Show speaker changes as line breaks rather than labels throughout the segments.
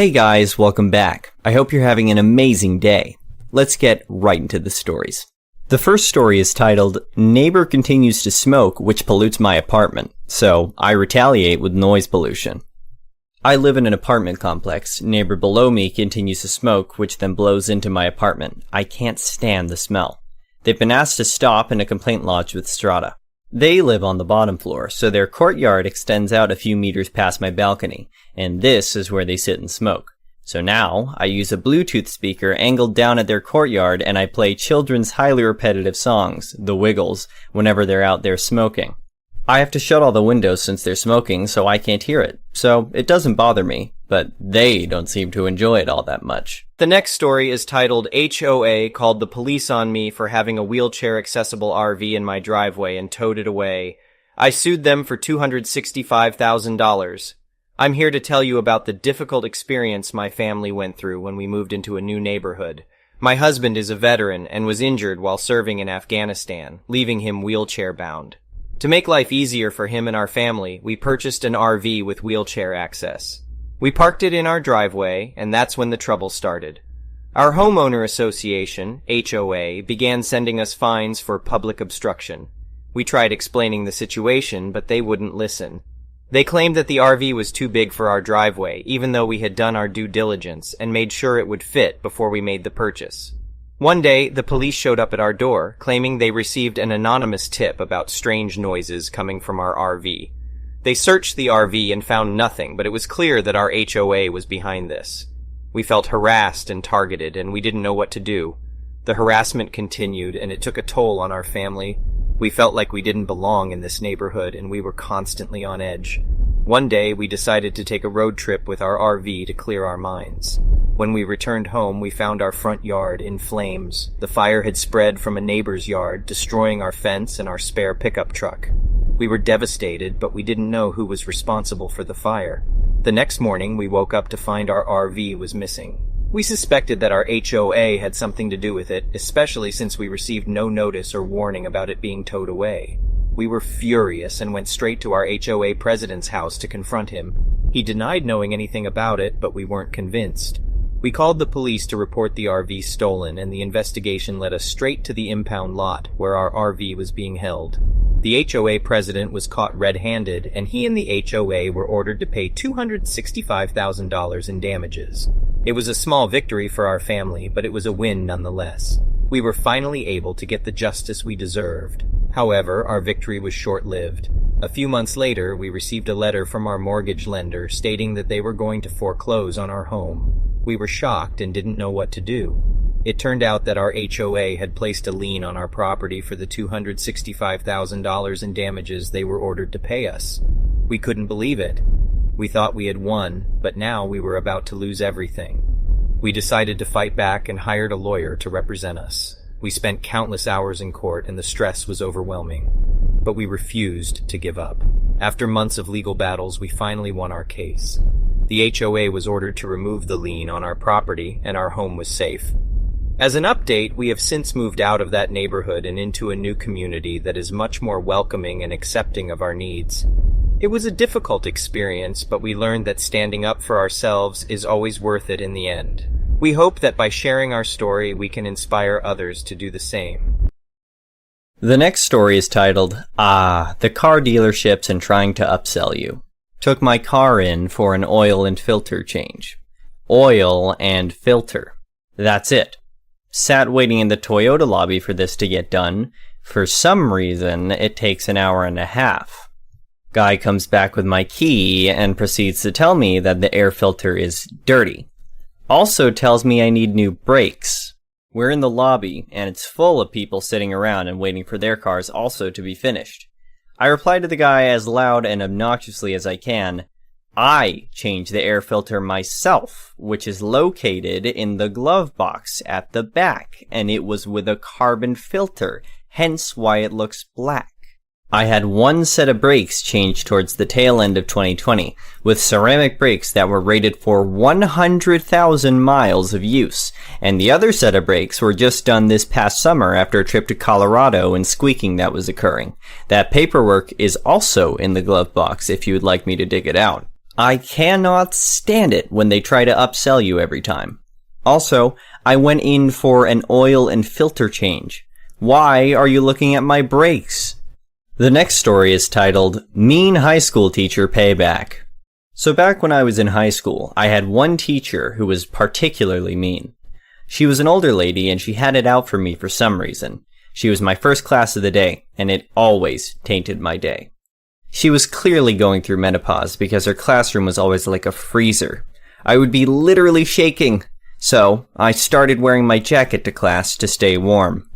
Hey guys, welcome back. I hope you're having an amazing day. Let's get right into the stories. The first story is titled, Neighbor Continues to Smoke, Which Pollutes My Apartment, so I retaliate with noise pollution. I live in an apartment complex. Neighbor below me continues to smoke, which then blows into my apartment. I can't stand the smell. They've been asked to stop and a complaint lodged with Strata. They live on the bottom floor, so their courtyard extends out a few meters past my balcony, and this is where they sit and smoke. So now, I use a Bluetooth speaker angled down at their courtyard and I play children's highly repetitive songs, The Wiggles, whenever they're out there smoking. I have to shut all the windows since they're smoking, so I can't hear it, so it doesn't bother me, but they don't seem to enjoy it all that much.
The next story is titled HOA Called the Police on Me for Having a Wheelchair-Accessible RV in My Driveway and Towed It Away. I sued them for $265,000. I'm here to tell you about the difficult experience my family went through when we moved into a new neighborhood. My husband is a veteran and was injured while serving in Afghanistan, leaving him wheelchair-bound. To make life easier for him and our family, we purchased an RV with wheelchair access. We parked it in our driveway, and that's when the trouble started. Our homeowner association, HOA, began sending us fines for public obstruction. We tried explaining the situation, but they wouldn't listen. They claimed that the RV was too big for our driveway, even though we had done our due diligence and made sure it would fit before we made the purchase. One day, the police showed up at our door, claiming they received an anonymous tip about strange noises coming from our RV. They searched the RV and found nothing, but it was clear that our HOA was behind this. We felt harassed and targeted, and we didn't know what to do. The harassment continued, and it took a toll on our family. We felt like we didn't belong in this neighborhood, and we were constantly on edge. One day, we decided to take a road trip with our RV to clear our minds. When we returned home, we found our front yard in flames. The fire had spread from a neighbor's yard, destroying our fence and our spare pickup truck. We were devastated, but we didn't know who was responsible for the fire. The next morning, we woke up to find our RV was missing. We suspected that our HOA had something to do with it, especially since we received no notice or warning about it being towed away. We were furious and went straight to our HOA president's house to confront him. He denied knowing anything about it, but we weren't convinced. We called the police to report the RV stolen, and the investigation led us straight to the impound lot, where our RV was being held. The HOA president was caught red-handed, and he and the HOA were ordered to pay $265,000 in damages. It was a small victory for our family, but it was a win nonetheless. We were finally able to get the justice we deserved. However, our victory was short-lived. A few months later, we received a letter from our mortgage lender stating that they were going to foreclose on our home. We were shocked and didn't know what to do. It turned out that our HOA had placed a lien on our property for the $265,000 in damages they were ordered to pay us. We couldn't believe it. We thought we had won, but now we were about to lose everything. We decided to fight back and hired a lawyer to represent us. We spent countless hours in court and the stress was overwhelming. But we refused to give up. After months of legal battles, we finally won our case. The HOA was ordered to remove the lien on our property and our home was safe. As an update, we have since moved out of that neighborhood and into a new community that is much more welcoming and accepting of our needs. It was a difficult experience, but we learned that standing up for ourselves is always worth it in the end. We hope that by sharing our story, we can inspire others to do the same.
The next story is titled, the car dealerships and trying to upsell you. Took my car in for an oil and filter change. Oil and filter. That's it. Sat waiting in the Toyota lobby for this to get done. For some reason, it takes an hour and a half. Guy comes back with my key and proceeds to tell me that the air filter is dirty. Also tells me I need new brakes. We're in the lobby, and it's full of people sitting around and waiting for their cars also to be finished. I reply to the guy as loud and obnoxiously as I can, I change the air filter myself, which is located in the glove box at the back, and it was with a carbon filter, hence why it looks black. I had one set of brakes changed towards the tail end of 2020, with ceramic brakes that were rated for 100,000 miles of use, and the other set of brakes were just done this past summer after a trip to Colorado and squeaking that was occurring. That paperwork is also in the glove box if you would like me to dig it out. I cannot stand it when they try to upsell you every time. Also, I went in for an oil and filter change. Why are you looking at my brakes? The next story is titled, Mean High School Teacher Payback. So back when I was in high school, I had one teacher who was particularly mean. She was an older lady and she had it out for me for some reason. She was my first class of the day, and it always tainted my day. She was clearly going through menopause because her classroom was always like a freezer. I would be literally shaking. So, I started wearing my jacket to class to stay warm.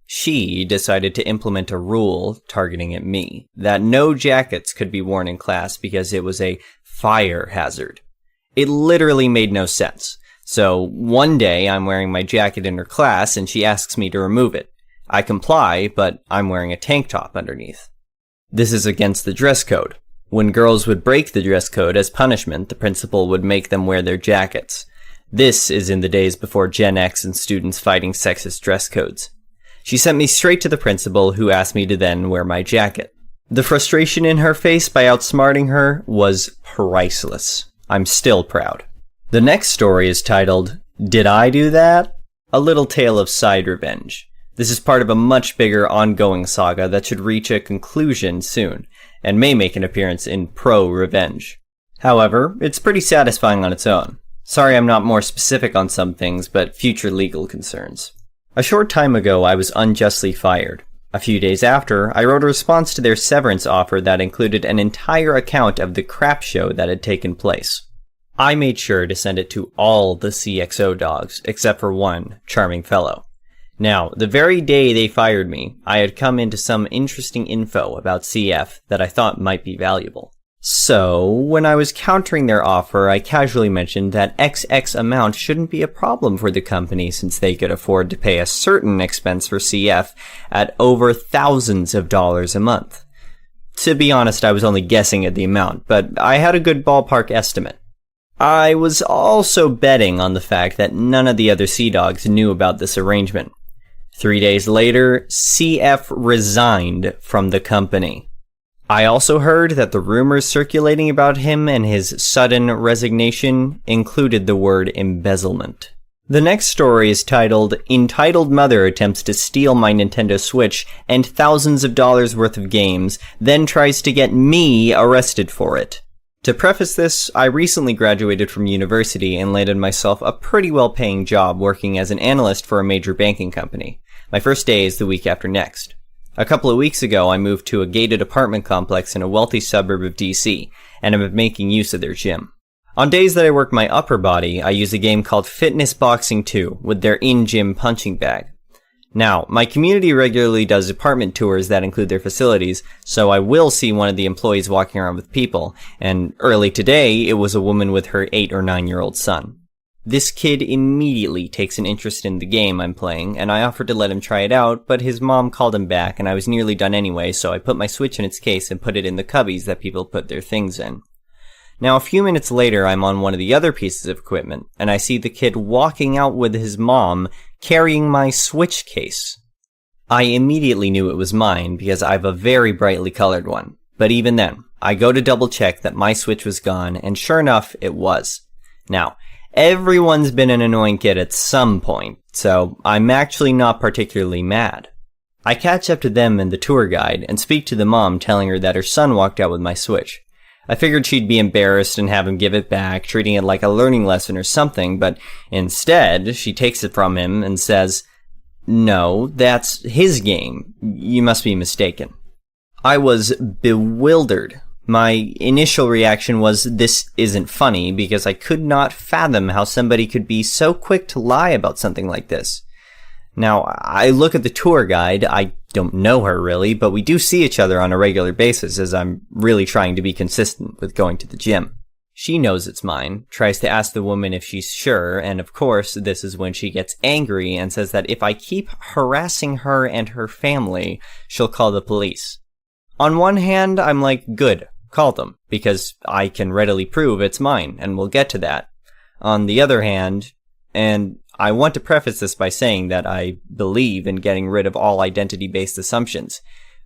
She decided to implement a rule, targeting at me, that no jackets could be worn in class because it was a fire hazard. It literally made no sense. So, one day I'm wearing my jacket in her class and she asks me to remove it. I comply, but I'm wearing a tank top underneath. This is against the dress code. When girls would break the dress code as punishment, the principal would make them wear their jackets. This is in the days before Gen X and students fighting sexist dress codes. She sent me straight to the principal, who asked me to then wear my jacket. The frustration in her face by outsmarting her was priceless. I'm still proud. The next story is titled, Did I Do That? A Little Tale of Side Revenge. This is part of a much bigger ongoing saga that should reach a conclusion soon, and may make an appearance in Prorevenge. However, it's pretty satisfying on its own. Sorry I'm not more specific on some things, but future legal concerns. A short time ago, I was unjustly fired. A few days after, I wrote a response to their severance offer that included an entire account of the crap show that had taken place. I made sure to send it to all the CXO dogs, except for one charming fellow. Now, the very day they fired me, I had come into some interesting info about CF that I thought might be valuable. So, when I was countering their offer, I casually mentioned that XX amount shouldn't be a problem for the company since they could afford to pay a certain expense for CF at over thousands of dollars a month. To be honest, I was only guessing at the amount, but I had a good ballpark estimate. I was also betting on the fact that none of the other Sea Dogs knew about this arrangement. 3 days later, CF resigned from the company. I also heard that the rumors circulating about him and his sudden resignation included the word embezzlement. The next story is titled, Entitled Mother Attempts to Steal My Nintendo Switch and Thousands of Dollars Worth of Games, then tries to get me arrested for it. To preface this, I recently graduated from university and landed myself a pretty well-paying job working as an analyst for a major banking company. My first day is the week after next. A couple of weeks ago, I moved to a gated apartment complex in a wealthy suburb of DC, and I'm making use of their gym. On days that I work my upper body, I use a game called Fitness Boxing 2 with their in-gym punching bag. Now, my community regularly does apartment tours that include their facilities, so I will see one of the employees walking around with people, and early today, it was a woman with her 8 or 9-year-old son. This kid immediately takes an interest in the game I'm playing, and I offered to let him try it out, but his mom called him back, and I was nearly done anyway, so I put my Switch in its case and put it in the cubbies that people put their things in. Now, a few minutes later, I'm on one of the other pieces of equipment, and I see the kid walking out with his mom, carrying my Switch case. I immediately knew it was mine, because I have a very brightly colored one, but even then, I go to double check that my Switch was gone, and sure enough, it was. Now, everyone's been an annoying kid at some point, so I'm actually not particularly mad. I catch up to them and the tour guide and speak to the mom, telling her that her son walked out with my Switch. I figured she'd be embarrassed and have him give it back, treating it like a learning lesson or something, but instead, she takes it from him and says, "No, that's his game. You must be mistaken." I was bewildered. My initial reaction was, this isn't funny, because I could not fathom how somebody could be so quick to lie about something like this. Now, I look at the tour guide. I don't know her really, but we do see each other on a regular basis as I'm really trying to be consistent with going to the gym. She knows it's mine, tries to ask the woman if she's sure, and of course, this is when she gets angry and says that if I keep harassing her and her family, she'll call the police. On one hand, I'm like, good, call them, because I can readily prove it's mine, and we'll get to that. On the other hand, and I want to preface this by saying that I believe in getting rid of all identity-based assumptions,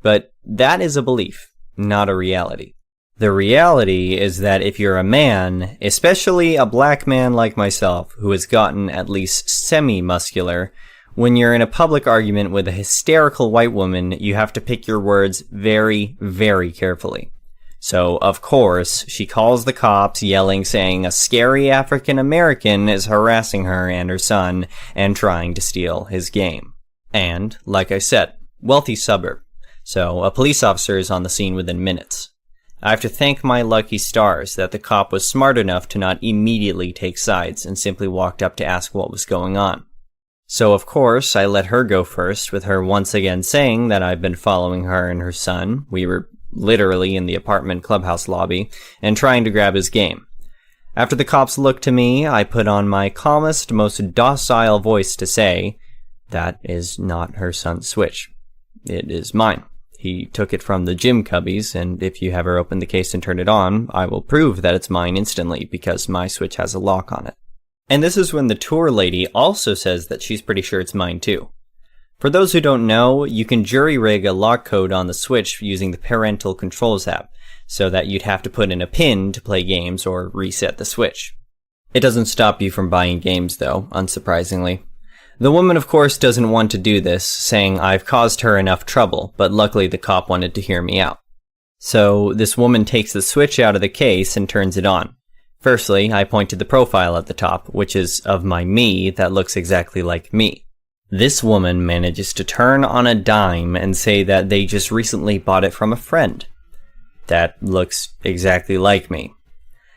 but that is a belief, not a reality. The reality is that if you're a man, especially a black man like myself, who has gotten at least semi-muscular, when you're in a public argument with a hysterical white woman, you have to pick your words very, very carefully. So, of course, she calls the cops, yelling, saying a scary African American is harassing her and her son and trying to steal his game. And, like I said, wealthy suburb. So, a police officer is on the scene within minutes. I have to thank my lucky stars that the cop was smart enough to not immediately take sides and simply walked up to ask what was going on. So of course, I let her go first, with her once again saying that I've been following her and her son. We were literally in the apartment clubhouse lobby, and trying to grab his game. After the cops looked to me, I put on my calmest, most docile voice to say, that is not her son's Switch. It is mine. He took it from the gym cubbies, and if you ever open the case and turn it on, I will prove that it's mine instantly because my Switch has a lock on it. And this is when the tour lady also says that she's pretty sure it's mine too. For those who don't know, you can jury-rig a lock code on the Switch using the Parental Controls app, so that you'd have to put in a PIN to play games or reset the Switch. It doesn't stop you from buying games though, unsurprisingly. The woman, of course, doesn't want to do this, saying I've caused her enough trouble, but luckily the cop wanted to hear me out. So this woman takes the Switch out of the case and turns it on. Firstly, I point to the profile at the top, which is of my me that looks exactly like me. This woman manages to turn on a dime and say that they just recently bought it from a friend. That looks exactly like me.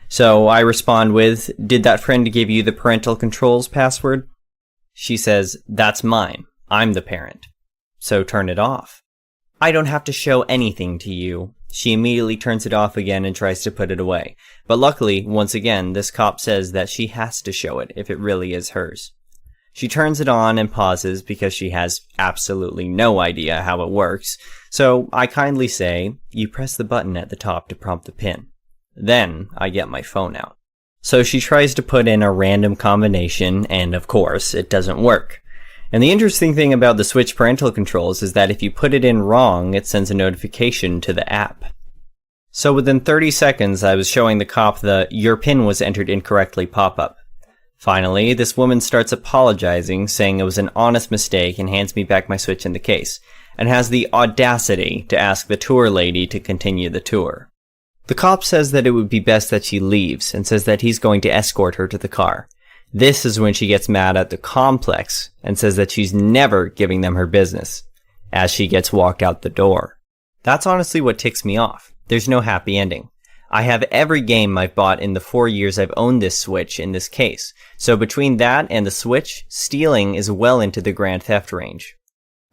So I respond with, did that friend give you the parental controls password? She says, that's mine. I'm the parent. So turn it off. I don't have to show anything to you. She immediately turns it off again and tries to put it away. But luckily, once again, this cop says that she has to show it if it really is hers. She turns it on and pauses because she has absolutely no idea how it works. So I kindly say, you press the button at the top to prompt the PIN. Then I get my phone out. So she tries to put in a random combination, and of course, it doesn't work. And the interesting thing about the Switch parental controls is that if you put it in wrong, it sends a notification to the app. So within 30 seconds, I was showing the cop the "your PIN was entered incorrectly" pop-up. Finally, this woman starts apologizing, saying it was an honest mistake, and hands me back my Switch in the case, and has the audacity to ask the tour lady to continue the tour. The cop says that it would be best that she leaves, and says that he's going to escort her to the car. This is when she gets mad at the complex, and says that she's never giving them her business, as she gets walked out the door. That's honestly what ticks me off. There's no happy ending. I have every game I've bought in the 4 years I've owned this Switch in this case, so between that and the Switch, stealing is well into the grand theft range.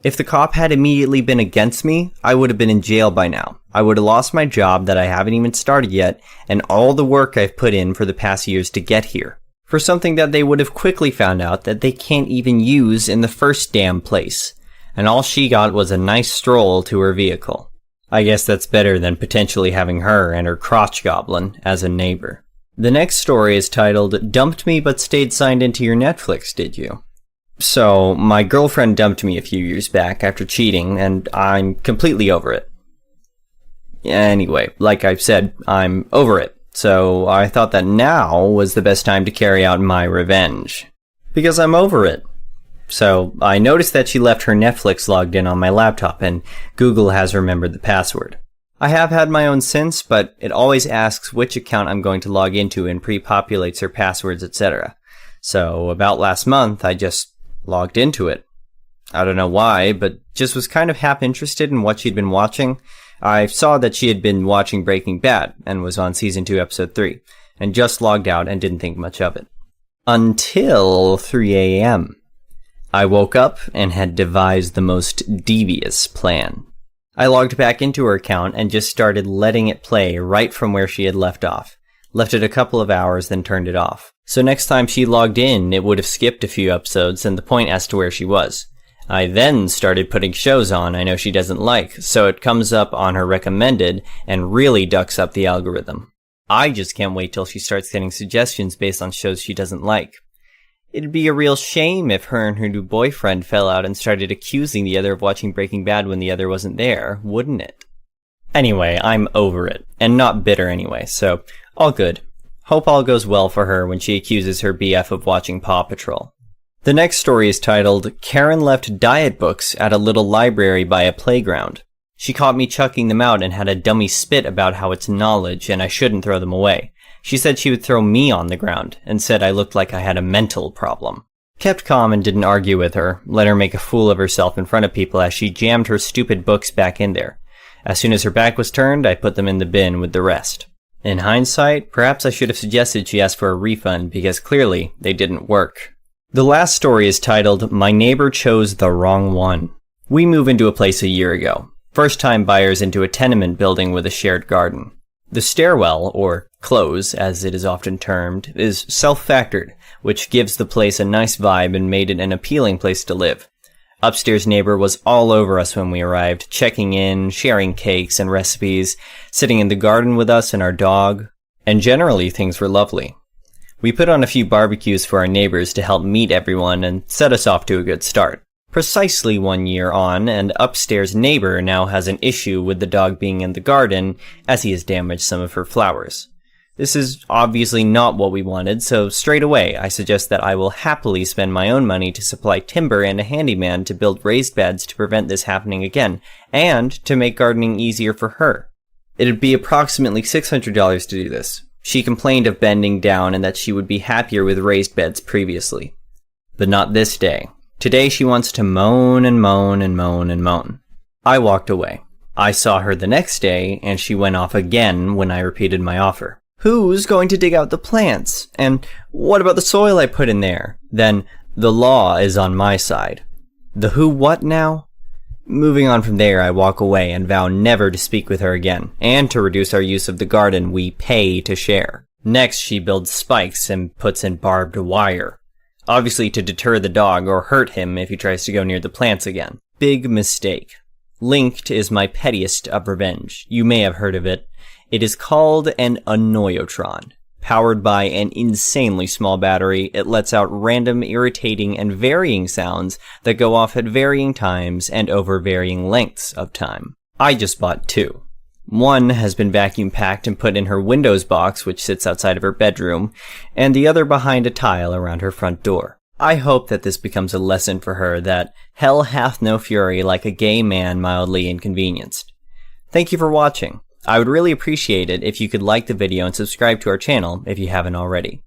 If the cop had immediately been against me, I would have been in jail by now. I would have lost my job that I haven't even started yet, and all the work I've put in for the past years to get here. For something that they would have quickly found out that they can't even use in the first damn place. And all she got was a nice stroll to her vehicle. I guess that's better than potentially having her and her crotch goblin as a neighbor. The next story is titled, Dumped Me But Stayed Signed Into Your Netflix, Did You? So, my girlfriend dumped me a few years back after cheating, and I'm completely over it. Anyway, like I've said, I'm over it. So I thought that now was the best time to carry out my revenge. Because I'm over it. So I noticed that she left her Netflix logged in on my laptop, and Google has remembered the password. I have had my own since, but it always asks which account I'm going to log into and pre-populates her passwords, etc. So about last month, I just logged into it. I don't know why, but just was kind of half interested in what she'd been watching. I saw that she had been watching Breaking Bad and was on season 2 episode 3, and just logged out and didn't think much of it. Until 3 a.m. I woke up and had devised the most devious plan. I logged back into her account and just started letting it play right from where she had left off. Left it a couple of hours, then turned it off. So next time she logged in, it would have skipped a few episodes and the point as to where she was. I then started putting shows on I know she doesn't like, so it comes up on her recommended and really ducks up the algorithm. I just can't wait till she starts getting suggestions based on shows she doesn't like. It'd be a real shame if her and her new boyfriend fell out and started accusing the other of watching Breaking Bad when the other wasn't there, wouldn't it? Anyway, I'm over it, and not bitter anyway, so all good. Hope all goes well for her when she accuses her BF of watching Paw Patrol. The next story is titled, Karen Left Diet Books at a Little Library by a Playground. She caught me chucking them out and had a dummy spit about how it's knowledge and I shouldn't throw them away. She said she would throw me on the ground and said I looked like I had a mental problem. Kept calm and didn't argue with her, let her make a fool of herself in front of people as she jammed her stupid books back in there. As soon as her back was turned, I put them in the bin with the rest. In hindsight, perhaps I should have suggested she ask for a refund because clearly they didn't work. The last story is titled, My Neighbor Chose the Wrong One. We moved into a place a year ago. First-time buyers into a tenement building with a shared garden. The stairwell, or close as it is often termed, is self-factored, which gives the place a nice vibe and made it an appealing place to live. Upstairs neighbor was all over us when we arrived, checking in, sharing cakes and recipes, sitting in the garden with us and our dog, and generally things were lovely. We put on a few barbecues for our neighbors to help meet everyone and set us off to a good start. Precisely 1 year on, and upstairs neighbor now has an issue with the dog being in the garden as he has damaged some of her flowers. This is obviously not what we wanted, so straight away I suggest that I will happily spend my own money to supply timber and a handyman to build raised beds to prevent this happening again, and to make gardening easier for her. It'd be approximately $600 to do this. She complained of bending down and that she would be happier with raised beds previously. But not this day. Today she wants to moan and moan and moan and moan. I walked away. I saw her the next day, and she went off again when I repeated my offer. Who's going to dig out the plants? And what about the soil I put in there? Then the law is on my side. The who what now? Moving on from there, I walk away and vow never to speak with her again, and to reduce our use of the garden we pay to share. Next, she builds spikes and puts in barbed wire. Obviously to deter the dog or hurt him if he tries to go near the plants again. Big mistake. Linked is my pettiest of revenge. You may have heard of it. It is called an annoyotron. Powered by an insanely small battery, it lets out random, irritating, and varying sounds that go off at varying times and over varying lengths of time. I just bought 2. One has been vacuum packed and put in her Windows box, which sits outside of her bedroom, and the other behind a tile around her front door. I hope that this becomes a lesson for her that hell hath no fury like a gay man mildly inconvenienced. Thank you for watching. I would really appreciate it if you could like the video and subscribe to our channel if you haven't already.